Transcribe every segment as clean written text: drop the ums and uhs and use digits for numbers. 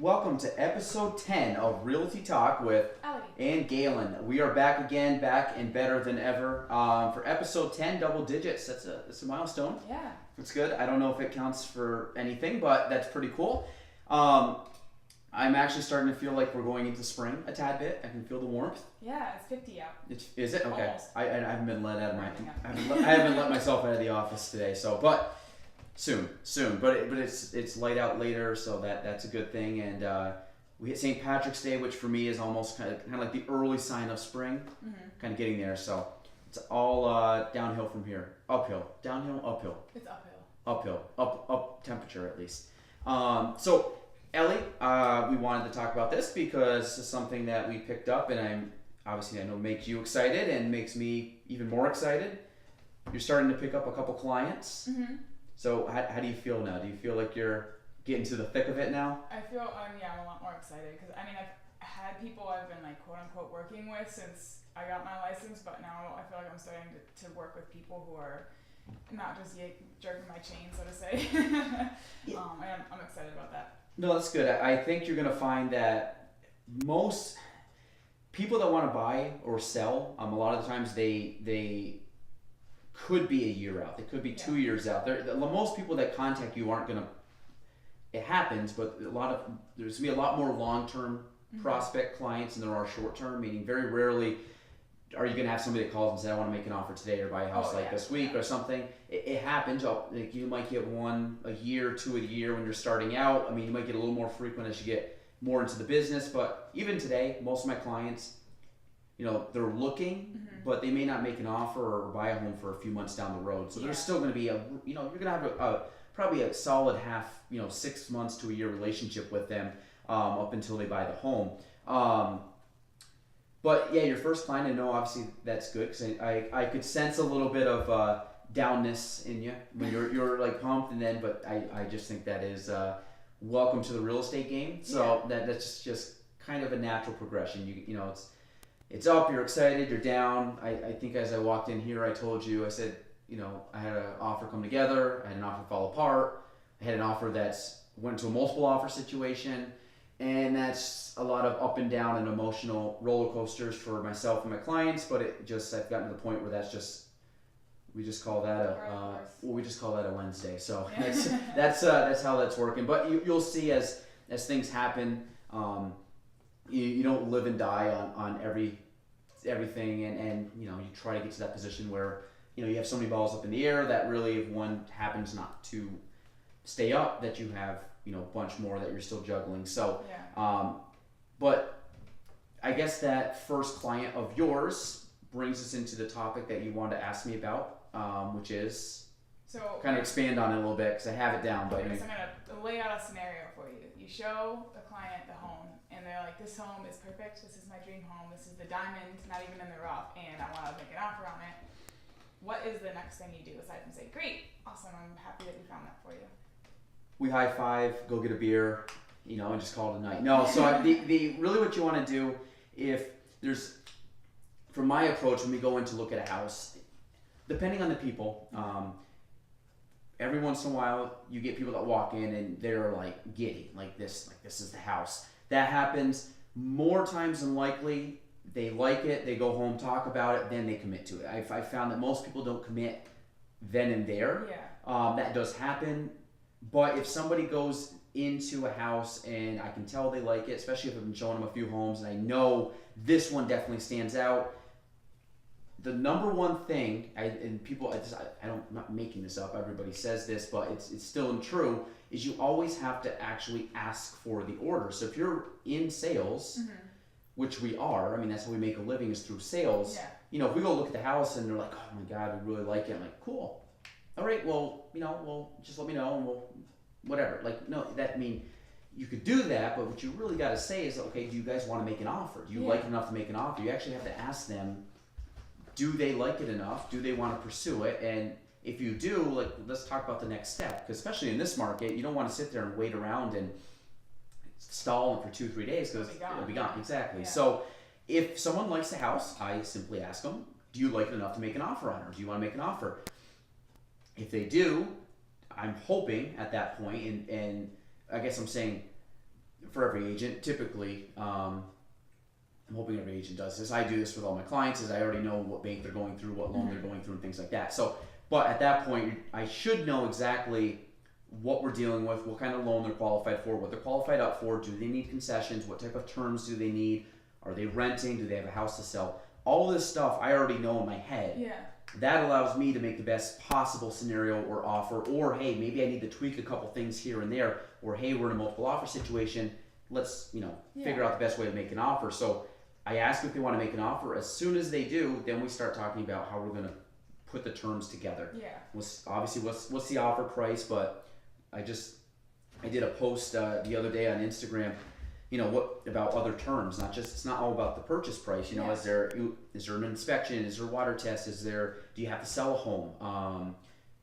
Welcome to episode 10 of Realty Talk with Ellie. and Galen. We are back again, back and better than ever. For episode 10, double digits. That's a milestone. Yeah. It's good. I don't know if it counts for anything, but that's pretty cool. I'm actually starting to feel like we're going into spring a tad bit. I can feel the warmth. Yeah, it's 50 out. Is it? Okay. Almost. I haven't been let out of my. I haven't let myself out of the office today. So, but soon. But it's light out later, so that's a good thing. And we hit St. Patrick's Day, which for me is almost kind of like the early sign of spring. Kind of getting there. So it's all downhill from here. Uphill. Downhill. Uphill. It's uphill. Uphill. Up temperature at least. So. Ellie, we wanted to talk about this because it's something that we picked up, and I know makes you excited and makes me even more excited. You're starting to pick up a couple clients. Mm-hmm. So how do you feel now? Do you feel like you're getting to the thick of it now? I feel, I'm a lot more excited because I've had people I've been like quote unquote working with since I got my license, but now I feel like I'm starting to work with people who are not just jerking my chain, so to say. Yeah. And I'm excited about that. No, that's good. I think you're going to find that most people that want to buy or sell, a lot of the times they could be a year out. They could be 2 years out. Most people that contact you aren't going to. It happens, but there's going to be a lot more long-term prospect clients than there are short-term. Meaning, very rarely are you going to have somebody that calls and says, "I want to make an offer today or buy a house this week or something." It happens. Like you might get one a year, two a year when you're starting out. I mean, you might get a little more frequent as you get more into the business. But even today, most of my clients, they're looking, but they may not make an offer or buy a home for a few months down the road. So there's still going to be you're going to have probably a solid 6 months to a year relationship with them up until they buy the home. But yeah, your first client, I know obviously that's good because I could sense a little bit of downness in you when you're like pumped, but I just think that is welcome to the real estate game. So that's just kind of a natural progression. It's up, you're excited, you're down. I think as I walked in here, I told you, I said, I had an offer come together, I had an offer fall apart, I had an offer that's went to a multiple offer situation. And that's a lot of up and down and emotional roller coasters for myself and my clients. But I've gotten to the point where we just call that a Wednesday. So that's how that's working. But you'll see as things happen, you don't live and die on everything, and you try to get to that position where you have so many balls up in the air that really, if one happens not to stay up, that you have a bunch more that you're still juggling. So, but I guess that first client of yours brings us into the topic that you wanted to ask me about, which is kind of expand on it a little bit because I have it down. But so I'm gonna lay out a scenario for you. You show the client the home, and they're like, "This home is perfect. This is my dream home. This is the diamond, not even in the rough, and I want to make an offer on it." What is the next thing you do aside from say, "Great, awesome, I'm happy that we found that for you"? We high five, go get a beer, and just call it a night. No, so the really what you want to do, if there's, from my approach when we go in to look at a house, depending on the people, every once in a while you get people that walk in and they're like giddy, like this is the house. That happens more times than likely. They like it, they go home, talk about it, then they commit to it. I found that most people don't commit then and there. That does happen. But if somebody goes into a house and I can tell they like it, especially if I've been showing them a few homes and I know this one definitely stands out, the number one thing, I'm not making this up, everybody says this, but it's still true, is you always have to actually ask for the order. So if you're in sales, which we are, that's how we make a living is through sales. If we go look at the house and they're like, "Oh my God, we really like it," I'm like, "Cool. All right, well, just let me know and we'll, whatever." You could do that, but what you really got to say is, okay, do you guys want to make an offer? Do you like it enough to make an offer? You actually have to ask them, do they like it enough? Do they want to pursue it? And if you do, let's talk about the next step, because especially in this market, you don't want to sit there and wait around and stall for 2-3 days because it'll be gone. Exactly. Yeah. So if someone likes the house, I simply ask them, do you like it enough to make an offer on it, or do you want to make an offer? If they do, I'm hoping at that point, and I guess I'm saying for every agent, typically, I'm hoping every agent does this. I do this with all my clients, is I already know what bank they're going through, what loan they're going through, and things like that. So, but at that point, I should know exactly what we're dealing with, what kind of loan they're qualified for, what they're qualified up for. Do they need concessions? What type of terms do they need? Are they renting? Do they have a house to sell? All this stuff I already know in my head. Yeah. That allows me to make the best possible scenario or offer, or hey, maybe I need to tweak a couple things here and there, or hey, we're in a multiple offer situation. Let's, figure out the best way to make an offer. So I ask if they want to make an offer. As soon as they do, then we start talking about how we're going to put the terms together. Yeah. Obviously, what's the offer price? But I did a post the other day on Instagram. What about other terms? It's not all about the purchase price. Yeah. Is there an inspection? Is there a water test? Do you have to sell a home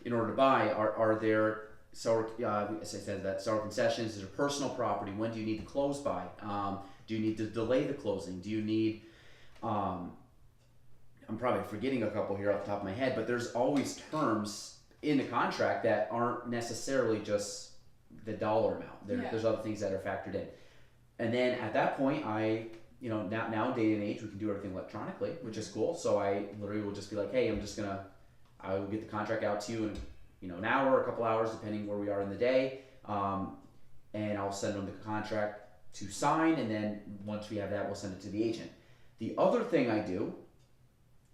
in order to buy? Are there seller, as I said, that seller concessions? Is there personal property? When do you need to close by? Do you need to delay the closing? Do you need? I'm probably forgetting a couple here off the top of my head, but there's always terms in the contract that aren't necessarily just the dollar amount. There's other things that are factored in. And then at that point, now day and age, we can do everything electronically, which is cool. So I literally will just be like, hey, I will get the contract out to you in, an hour, a couple hours, depending where we are in the day. And I'll send them the contract to sign. And then once we have that, we'll send it to the agent. The other thing I do,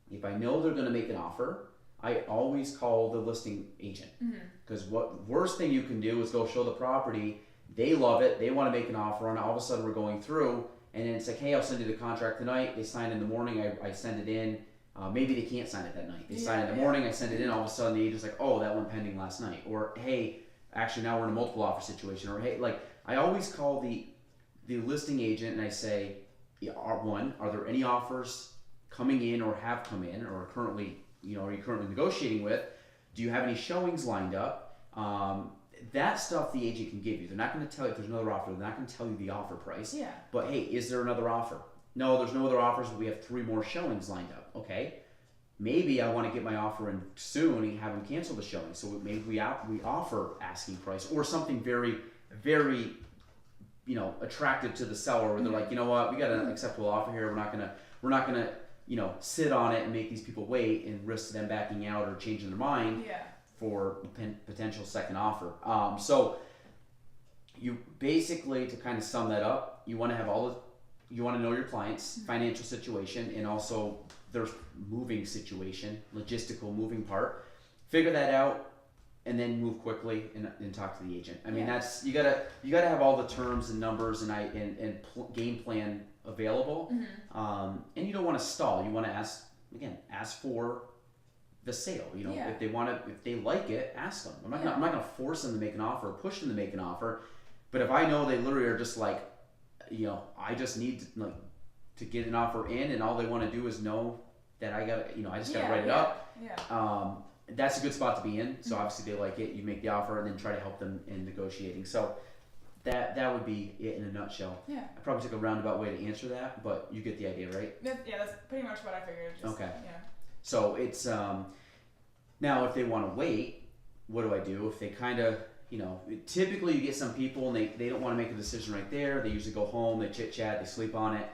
if I know they're going to make an offer, I always call the listing agent. Because what worst thing you can do is go show the property. They love it. They want to make an offer on it. All of a sudden, we're going through, and then it's like, hey, I'll send you the contract tonight. They sign in the morning. I send it in. Maybe they can't sign it that night. They sign it in the morning. I send it in. All of a sudden, the agent's like, oh, that went pending last night. Or, hey, actually, now we're in a multiple offer situation. Or, hey, I always call the listing agent and I say, are there any offers coming in or have come in or currently, are you currently negotiating with? Do you have any showings lined up? That stuff the agent can give you. They're not going to tell you if there's another offer. They're not going to tell you the offer price. Yeah. But hey, is there another offer? No, there's no other offers, but we have 3 more showings lined up. Okay. Maybe I want to get my offer in soon and have them cancel the showing. So maybe we offer asking price or something very, very, attractive to the seller where they're like, you know what, we got an acceptable offer here. We're not gonna, sit on it and make these people wait and risk them backing out or changing their mind. Yeah. For potential second offer. So you basically, to kind of sum that up, you want to have you want to know your client's financial situation and also their moving situation, logistical moving part. Figure that out and then move quickly and talk to the agent. I mean, that's, you gotta have all the terms and numbers and game plan available. And you don't want to stall. You want to ask for the sale, if they like it, ask them. I'm not gonna force them to make an offer or push them to make an offer. But if I know they literally are just like, I just need to get an offer in, and all they want to do is know that I just gotta write it up. Yeah. That's a good spot to be in. So obviously they like it. You make the offer and then try to help them in negotiating. So that would be it in a nutshell. Yeah. I probably took a roundabout way to answer that, but you get the idea, right? Yeah, that's pretty much what I figured. Okay. Yeah. So it's now if they want to wait, what do I do? If they kind of, typically you get some people and they don't want to make a decision right there. They usually go home, they chit chat, they sleep on it.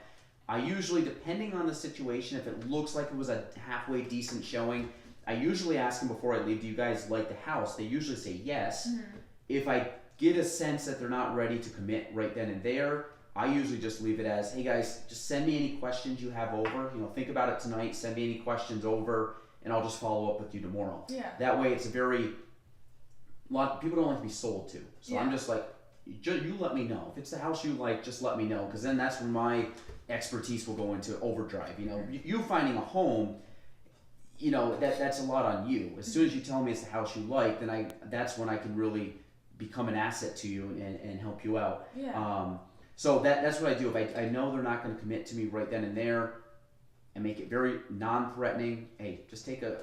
I usually, depending on the situation, if it looks like it was a halfway decent showing, I usually ask them before I leave, do you guys like the house? They usually say yes. If I get a sense that they're not ready to commit right then and there, I usually just leave it as, hey guys, just send me any questions you have over. Think about it tonight. Send me any questions over, and I'll just follow up with you tomorrow. Yeah. That way, it's a lot of people don't like to be sold to. So I'm just like, you let me know. If it's the house you like, just let me know, because then that's when my expertise will go into overdrive. You finding a home, that's a lot on you. As soon as you tell me it's the house you like, then that's when I can really become an asset to you and help you out. Yeah. So that's what I do. If I know they're not going to commit to me right then and there, and make it very non-threatening. Hey, just take a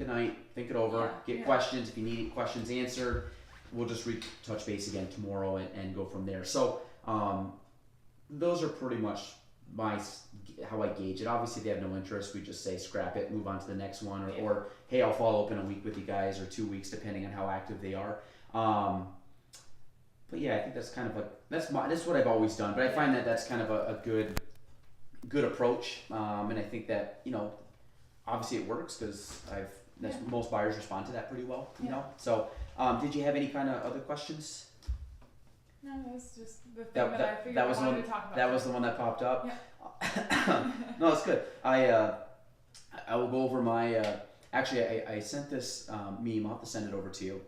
night, think it over, get questions. If you need questions answered, we'll just touch base again tomorrow and go from there. So those are pretty much how I gauge it. Obviously, if they have no interest, we just say scrap it, move on to the next one, or hey, I'll follow up in a week with you guys or 2 weeks, depending on how active they are. but yeah, I think that's kind of that's what I've always done. But I find that that's kind of a good approach, and I think that obviously it works because most buyers respond to that pretty well. So did you have any kind of other questions? No, that's just the thing that I figured I wanted to talk about. That was the one that popped up. Yeah. No, it's good. I will go over my. Actually, I sent this meme. I'll have to send it over to you.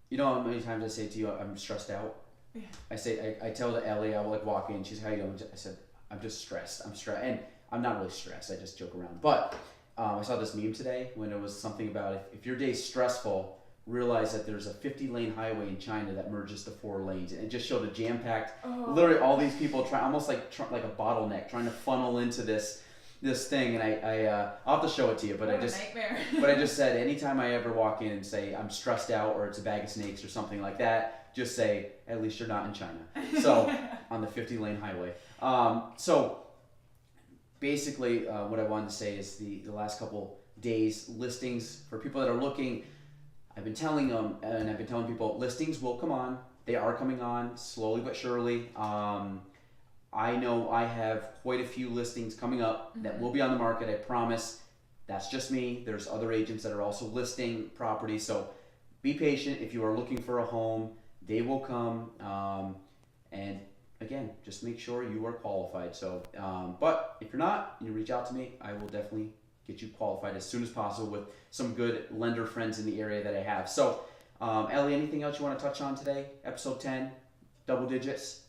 You know how many times I say to you, I'm stressed out? Yeah. I tell to Ellie, I will walk in, she's, how you doing? I said, I'm just stressed. I'm stressed. And I'm not really stressed, I just joke around. But I saw this meme today when it was something about if your day's stressful, realize that there's a 50-lane highway in China that merges to 4 lanes. And it just showed a jam-packed, literally all these people almost like a bottleneck, trying to funnel into this thing, and I'll have to show it to you, but I just said anytime I ever walk in and say I'm stressed out or it's a bag of snakes or something like that, just say at least you're not in China. So on the 50-lane highway. So basically, what I wanted to say is the last couple days listings for people that are looking. I've been telling them, and I've been telling people listings will come on. They are coming on slowly but surely. I know I have quite a few listings coming up that will be on the market, I promise. That's just me. There's other agents that are also listing properties, so be patient. If you are looking for a home, they will come. And again, just make sure you are qualified. So, but if you're not, you reach out to me. I will definitely get you qualified as soon as possible with some good lender friends in the area that I have. So, Ellie, anything else you want to touch on today? Episode 10, double digits.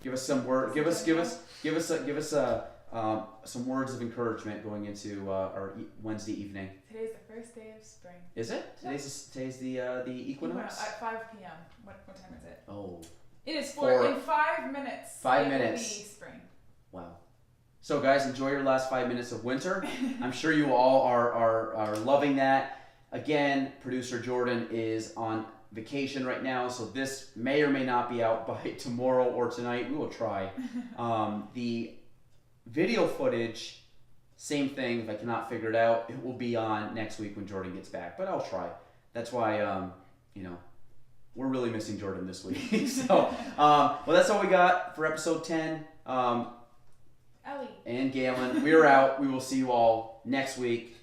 Give us some word. Give us some words of encouragement going into our Wednesday evening. Today's the first day of spring. Is it? Today's the equinox. At 5 p.m. What time is it? Oh. It is in 5 minutes. 5 minutes. Will be spring. Wow. So guys, enjoy your last 5 minutes of winter. I'm sure you all are loving that. Again, producer Jordan is on vacation right now, so this may or may not be out by tomorrow or tonight. We will try. The video footage, same thing. If I cannot figure it out, it will be on next week when Jordan gets back, but I'll try. That's why we're really missing Jordan this week. So well, that's all we got for episode 10. Ellie and Galen, we are out. We will see you all next week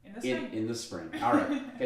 in the spring. In the spring. All right.